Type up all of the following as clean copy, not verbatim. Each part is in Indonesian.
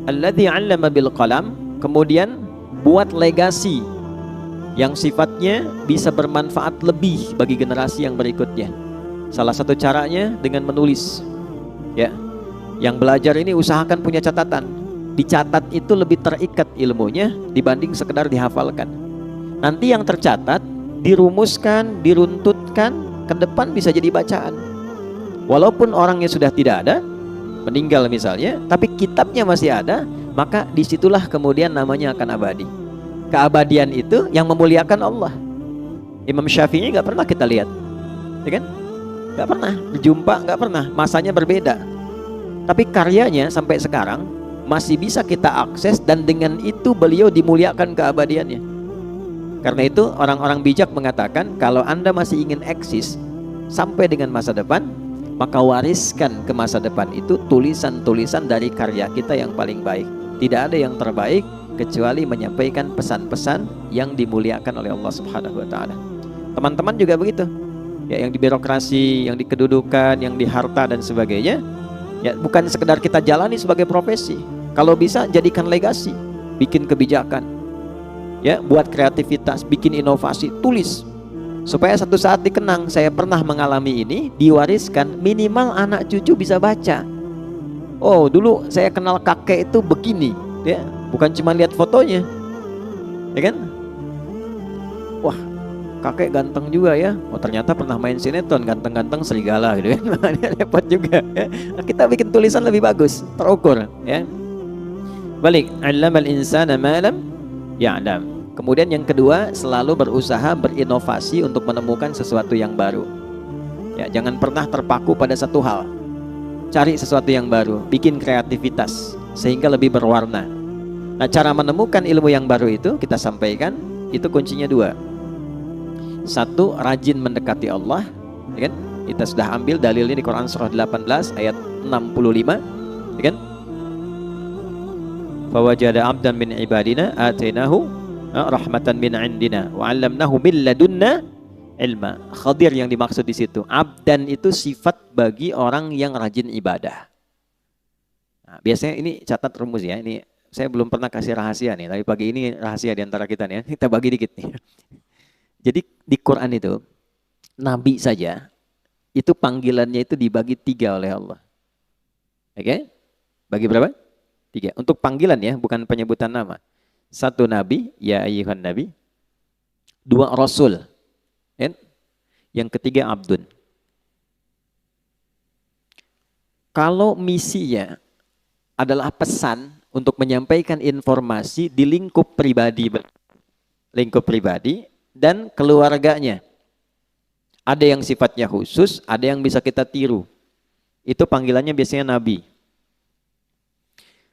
alladzi 'allama bil qalam, kemudian buat legasi yang sifatnya bisa bermanfaat lebih bagi generasi yang berikutnya. Salah satu caranya dengan menulis. Ya. Yang belajar ini usahakan punya catatan. Dicatat itu lebih terikat ilmunya dibanding sekedar dihafalkan. Nanti yang tercatat dirumuskan, diruntutkan, ke depan bisa jadi bacaan. Walaupun orangnya sudah tidak ada, meninggal misalnya, tapi kitabnya masih ada, maka disitulah kemudian namanya akan abadi. Keabadian itu yang memuliakan Allah. Imam Syafi'i nggak pernah kita lihat, ya kan? Nggak pernah berjumpa, nggak pernah. Masanya berbeda, tapi karyanya sampai sekarang masih bisa kita akses, dan dengan itu beliau dimuliakan keabadiannya. Karena itu orang-orang bijak mengatakan, kalau Anda masih ingin eksis sampai dengan masa depan, maka wariskan ke masa depan itu tulisan-tulisan dari karya kita yang paling baik. Tidak ada yang terbaik kecuali menyampaikan pesan-pesan yang dimuliakan oleh Allah Subhanahu wa taala. Teman-teman juga begitu. Ya, yang di birokrasi, yang di kedudukan, yang di harta dan sebagainya, ya bukan sekedar kita jalani sebagai profesi. Kalau bisa jadikan legasi, bikin kebijakan. Ya, buat kreativitas, bikin inovasi, tulis. Supaya satu saat dikenang, saya pernah mengalami ini, diwariskan, minimal anak cucu bisa baca. Oh, dulu saya kenal kakek itu begini, ya, bukan cuma lihat fotonya, ya kan? Wah, kakek ganteng juga ya. Oh, ternyata pernah main sinetron, ganteng-ganteng serigala gitu kan. Repot juga ya. Kita bikin tulisan lebih bagus, terukur ya. Balik, 'allamal insana ma lam ya'lam. Kemudian yang kedua, selalu berusaha berinovasi untuk menemukan sesuatu yang baru. Ya, jangan pernah terpaku pada satu hal. Cari sesuatu yang baru, bikin kreativitas sehingga lebih berwarna. Nah, cara menemukan ilmu yang baru itu kita sampaikan, itu kuncinya dua. Satu, rajin mendekati Allah, ya kan? Kita sudah ambil dalilnya di Quran surah 18 ayat 65, ya kan? Fawajada 'abdan min ibadina atainahu rahmatan min indina wa 'allamnahu min ladunna ilma. Khadir yang dimaksud di situ. Abdan itu sifat bagi orang yang rajin ibadah. Nah, biasanya ini catat rumus ya. Ini saya belum pernah kasih rahasia nih, tapi pagi ini rahasia di antara kita nih ya. Kita bagi dikit nih. Jadi di Quran itu nabi saja itu panggilannya itu dibagi 3 oleh Allah. Oke? Bagi berapa? 3. Untuk panggilan ya, bukan penyebutan nama. 1 nabi, ya ayyuhan nabi. 2 rasul. Ya? Yang ketiga abdun. Kalau misinya adalah pesan untuk menyampaikan informasi di lingkup pribadi dan keluarganya. Ada yang sifatnya khusus, ada yang bisa kita tiru. Itu panggilannya biasanya nabi.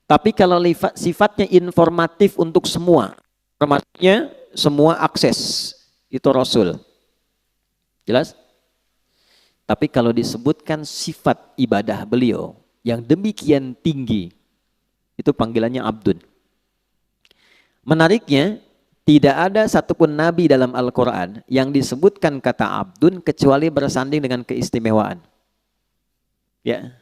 Tapi kalau sifatnya informatif untuk semua, informasinya semua akses, itu rasul. Jelas? Tapi kalau disebutkan sifat ibadah beliau yang demikian tinggi, itu panggilannya abdun. Menariknya, tidak ada satupun nabi dalam Al-Quran yang disebutkan kata abdun kecuali bersanding dengan keistimewaan. Ya.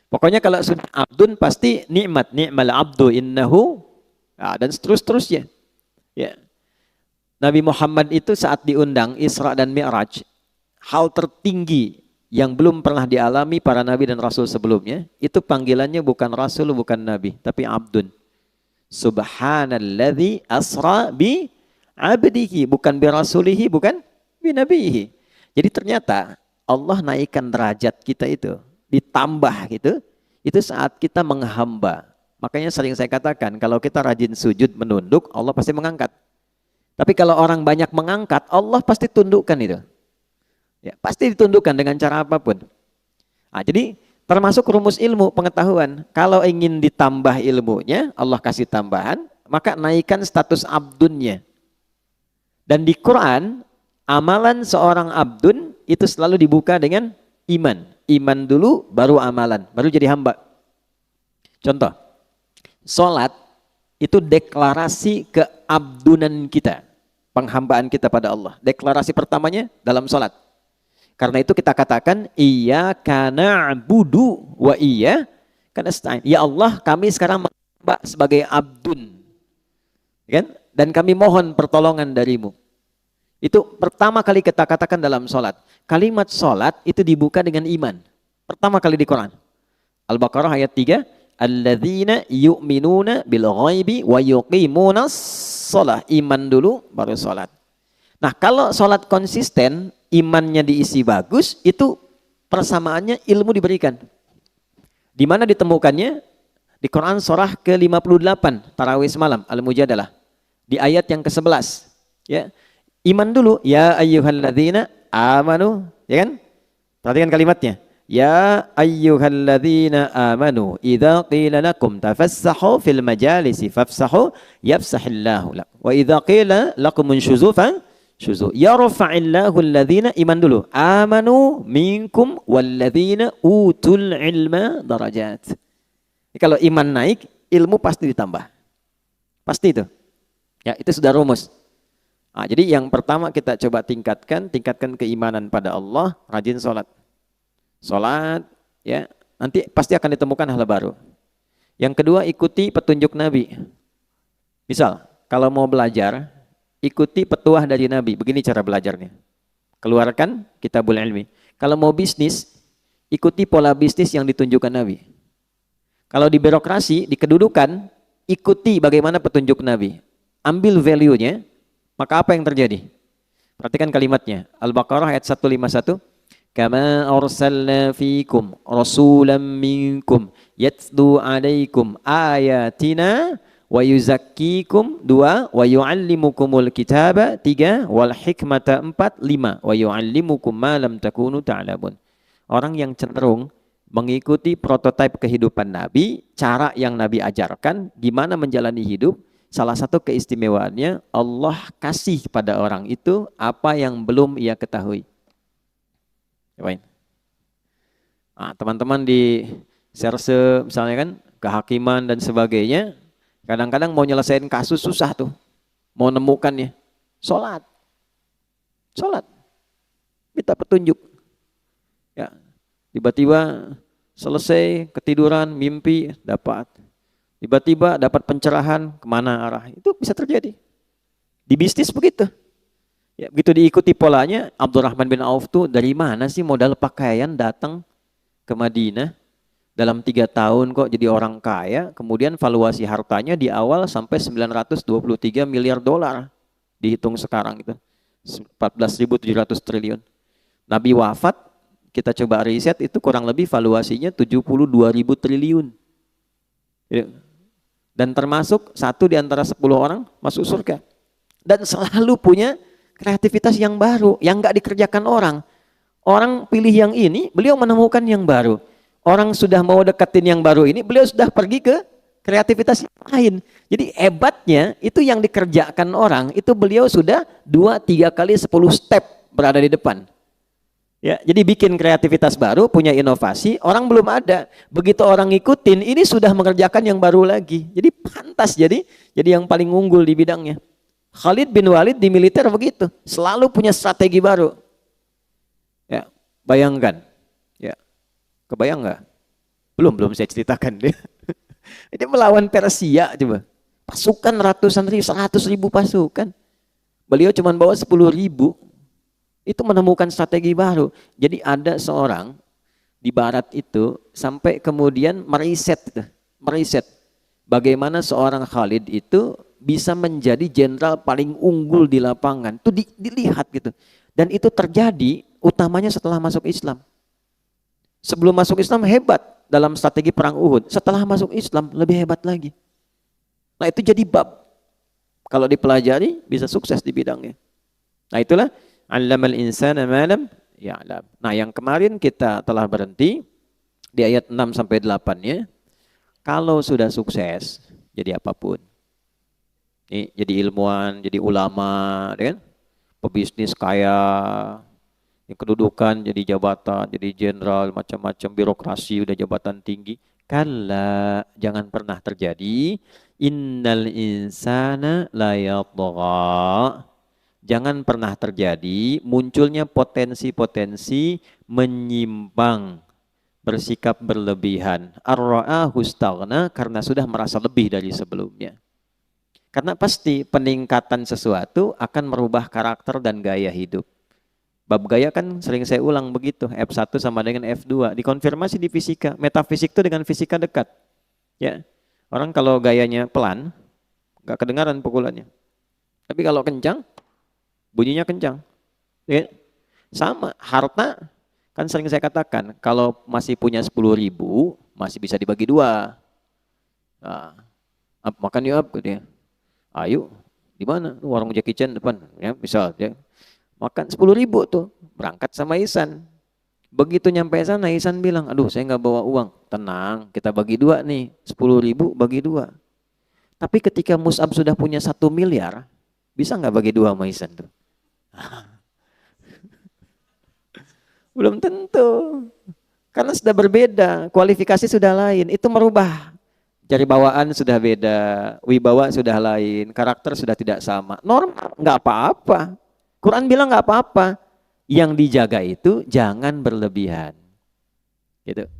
Pokoknya kalau sudah abdun pasti nikmat, ni'mal abdu innahu, dan seterusnya. Ya. Nabi Muhammad itu saat diundang Isra dan Mi'raj, hal tertinggi yang belum pernah dialami para nabi dan rasul sebelumnya, itu panggilannya bukan rasul, bukan nabi, tapi abdun. Subhanalladzi asra bi abdihi, bukan bi rasulihi, bukan bi nabihi. Jadi ternyata Allah naikkan derajat kita itu, ditambah gitu, itu saat kita menghamba. Makanya sering saya katakan, kalau kita rajin sujud menunduk, Allah pasti mengangkat. Tapi kalau orang banyak mengangkat, Allah pasti tundukkan itu. Ya, pasti ditundukkan dengan cara apapun. Nah, jadi termasuk rumus ilmu pengetahuan. Kalau ingin ditambah ilmunya, Allah kasih tambahan, maka naikkan status abdunnya. Dan di Quran, amalan seorang abdun itu selalu dibuka dengan iman. Iman dulu, baru amalan, baru jadi hamba. Contoh, sholat itu deklarasi keabdunan kita, penghambaan kita pada Allah. Deklarasi pertamanya dalam sholat. Karena itu kita katakan, iyyaka na'budu wa iyyaka nasta'in. Ya Allah, kami sekarang Mbak sebagai abdun, kan? Dan kami mohon pertolongan darimu. Itu pertama kali kita katakan dalam sholat. Kalimat sholat itu dibuka dengan iman. Pertama kali di Quran. Al-Baqarah ayat 3. Alladzina yu'minuna bil ghaibi wa yuqimunas sholah. Iman dulu baru sholat. Nah kalau sholat konsisten, imannya diisi bagus, itu persamaannya ilmu diberikan. Di mana ditemukannya? Di Quran surah ke-58, Tarawih semalam, Al-Mujadalah. Di ayat yang ke-11. Ya. Iman dulu, ya ayyuhalladzina amanu, ya kan? Perhatikan kalimatnya. Ya ayyuhalladzina amanu, idza qila lakum tafassahu fil majalisi fafsahu yafsahillahu lakum. Wa idza qila lakum unshuzu syuzu. Yarfa'illahu alladzina, iman dulu, amanu minkum walladzina utul ilma darajat. Kalau iman naik, ilmu pasti ditambah. Pasti itu. Ya, itu sudah rumus. Nah, jadi yang pertama kita coba tingkatkan keimanan pada Allah, rajin sholat. Sholat, ya, nanti pasti akan ditemukan hal baru. Yang kedua, ikuti petunjuk Nabi. Misal, kalau mau belajar, ikuti petuah dari Nabi. Begini cara belajarnya. Keluarkan kitabul ilmi. Kalau mau bisnis, ikuti pola bisnis yang ditunjukkan Nabi. Kalau di birokrasi, di kedudukan, ikuti bagaimana petunjuk Nabi. Ambil value-nya, maka apa yang terjadi? Perhatikan kalimatnya. Al-Baqarah ayat 151. Kama arsalna fikum rasulan minkum yatlu alaikum ayatina wa yuzakkikum 2 wa yuallimukumul kitaba 3 wal hikmata 4 5 wa yuallimukum ma lam takunu ta'lamun. Orang yang cenderung mengikuti prototipe kehidupan Nabi, cara yang Nabi ajarkan, gimana menjalani hidup, salah satu keistimewaannya Allah kasih pada orang itu apa yang belum ia ketahui. Cobain. Nah, teman-teman di serse misalnya kan, kehakiman dan sebagainya, kadang-kadang mau nyelesain kasus susah tuh, mau nemukannya. Sholat, minta petunjuk. Ya, tiba-tiba selesai ketiduran, mimpi, dapat. Tiba-tiba dapat pencerahan, kemana arah. Itu bisa terjadi. Di bisnis begitu. Ya, begitu diikuti polanya, Abdurrahman bin Auf tuh dari mana sih modal pakaian datang ke Madinah. Dalam 3 tahun kok jadi orang kaya. Kemudian valuasi hartanya di awal sampai 923 miliar dolar. Dihitung sekarang itu. 14.700 triliun. Nabi wafat, kita coba riset, itu kurang lebih valuasinya 72.000 triliun. Dan termasuk 1 di antara 10 orang masuk surga. Dan selalu punya kreativitas yang baru, yang nggak dikerjakan orang. Orang pilih yang ini, beliau menemukan yang baru. Orang sudah mau deketin yang baru ini, beliau sudah pergi ke kreativitas yang lain. Jadi hebatnya itu yang dikerjakan orang, itu beliau sudah 2-3 kali 10 step berada di depan. Ya, jadi bikin kreativitas baru, punya inovasi, orang belum ada. Begitu orang ngikutin, ini sudah mengerjakan yang baru lagi. Jadi pantas jadi yang paling unggul di bidangnya. Khalid bin Walid di militer begitu, selalu punya strategi baru. Ya, bayangkan. Ya. Kebayang nggak? Belum saya ceritakan dia. Dia melawan Persia coba. Pasukan ratusan ribu, 100.000 pasukan. Beliau cuma bawa 10.000. Itu menemukan strategi baru. Jadi ada seorang di barat itu sampai kemudian meriset bagaimana seorang Khalid itu bisa menjadi jenderal paling unggul di lapangan. Itu dilihat gitu. Dan itu terjadi utamanya setelah masuk Islam. Sebelum masuk Islam hebat dalam strategi perang Uhud. Setelah masuk Islam lebih hebat lagi. Nah itu jadi bab. Kalau dipelajari bisa sukses di bidangnya. Nah itulah Allamal insana ma lam ya'lam. Nah, yang kemarin kita telah berhenti di ayat 6 sampai 8-nya. Kalau sudah sukses jadi apapun. Nih, jadi ilmuwan, jadi ulama, kan? Pebisnis kaya, kedudukan jadi jabatan, jadi jenderal, macam-macam birokrasi, udah jabatan tinggi. Kalla, jangan pernah terjadi. Innal insana la yatgha. Jangan pernah terjadi munculnya potensi-potensi menyimpang bersikap berlebihan. Ar-ra'ahu istaghna, karena sudah merasa lebih dari sebelumnya. Karena pasti peningkatan sesuatu akan merubah karakter dan gaya hidup. Bab gaya kan sering saya ulang begitu, F1 sama dengan F2, dikonfirmasi di fisika. Metafisik itu dengan fisika dekat. Ya, orang kalau gayanya pelan, nggak kedengaran pukulannya. Tapi kalau kencang, bunyinya kencang. Ya, sama, harta kan sering saya katakan, kalau masih punya 10.000, masih bisa dibagi dua. Nah, makan yuk, gitu ya. Ayo, di mana? Warung Jackie Chan depan, ya, misal ya. Makan 10.000 tuh, berangkat sama Ihsan. Begitu nyampe sana, Ihsan bilang, aduh saya nggak bawa uang. Tenang, kita bagi dua nih, 10.000 bagi dua. Tapi ketika Mus'ab sudah punya 1 miliar, bisa nggak bagi dua sama Ihsan tuh? Belum tentu. Karena sudah berbeda, kualifikasi sudah lain, itu merubah. Dari bawaan sudah beda, wibawa sudah lain, karakter sudah tidak sama. Normal, nggak apa-apa. Quran bilang nggak apa-apa. Yang dijaga itu jangan berlebihan. Gitu.